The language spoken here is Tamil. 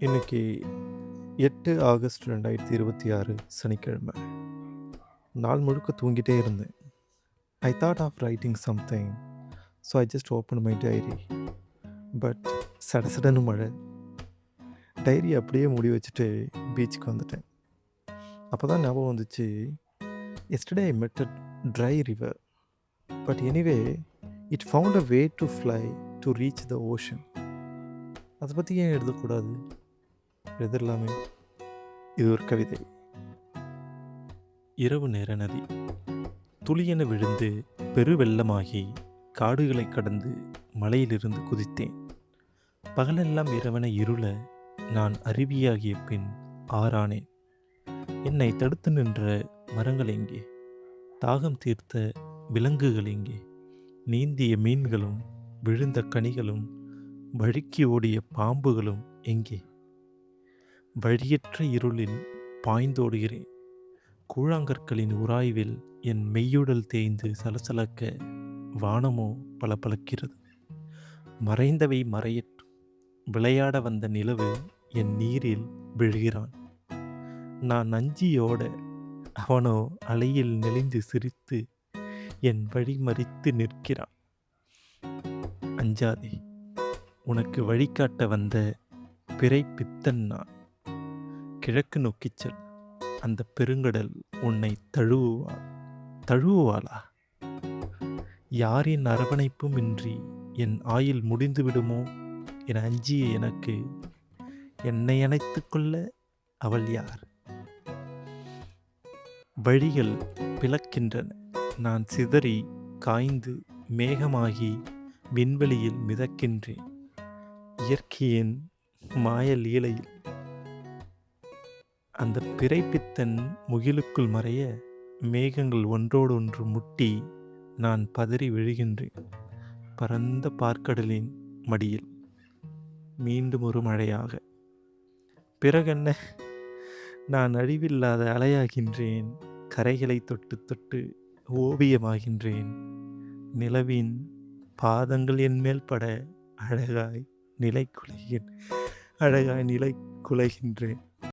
இன்னைக்கு 8 ஆகஸ்ட் 2026 சனிக்கிழமை. நாள் முழுக்க தூங்கிட்டே இருந்தேன். I thought of writing something. So I just open my diary. But சடசடன்னு மழை. டைரி அப்படியே மூடி வச்சுட்டு பீச்சுக்கு வந்துட்டேன். அப்போ தான் ஞாபகம் வந்துச்சு, yesterday I met a dry river. But anyway it found a way to fly to reach the ocean. அதை பற்றி ஏன் எழுதக்கூடாது? எழுதிடலாமே. இது ஒரு கவிதை. இரவு நேர நதி துளியென விழுந்து பெருவெள்ளமாகி காடுகளை கடந்து மலையிலிருந்து குதித்தேன். பகலெல்லாம் இரவென இருள நான் அருவியாகிய பின் ஆறானேன். என்னை தடுத்து நின்ற மரங்கள் எங்கே? தாகம் தீர்த்த விலங்குகள் எங்கே? நீந்திய மீன்களும் விழுந்த கனிகளும் வழுக்கி ஓடிய பாம்புகளும் எங்கே? வழியற்ற இருளில் பாய்ந்தோடுகிறேன். கூழாங்கற்களின் உராய்வில் என் மெய்யுடல் தேய்ந்து சலசலக்க வானமோ பளபளக்கிறது. மறைந்தவை மறையற்றும். விளையாட வந்த நிலவு என் நீரில் விழுகிறான். நான் அஞ்சியோட அவனோ அலையில் நெளிந்து சிரித்து என் வழி மறித்து நிற்கிறான். அஞ்சாதே, உனக்கு வழிகாட்ட வந்த பிறை பித்தன் நான். கிழக்கு நோக்கிச் செல், அந்த பெருங்கடல் உன்னை தழுவுவாளா? யாரின் அரவணைப்பும் இன்றி என் ஆயுள் முடிந்து விடுமோ என அஞ்சிய எனக்கு என்னை அணைத்து கொள்ள அவள் யார்? வழிகள் பிளக்கின்றன. நான் சிதறி காய்ந்து மேகமாகி விண்வெளியில் மிதக்கின்றேன். இயற்கையின் மாய லீலையில் அந்த பிறைப்பித்தன் முகிலுக்குள் மறைய மேகங்கள் ஒன்றோடொன்று முட்டி நான் பதறி விழுகின்றேன். பரந்த பார்க்கடலின் மடியில் மீண்டும் ஒரு மழையாக. பிறகென்ன, நான் அழிவில்லாத அலையாகின்றேன். கரைகளை தொட்டு தொட்டு ஓவியமாகின்றேன். நிலவின் பாதங்கள் என் மேல் பட அழகாய் நிலை குலைகின்றேன்.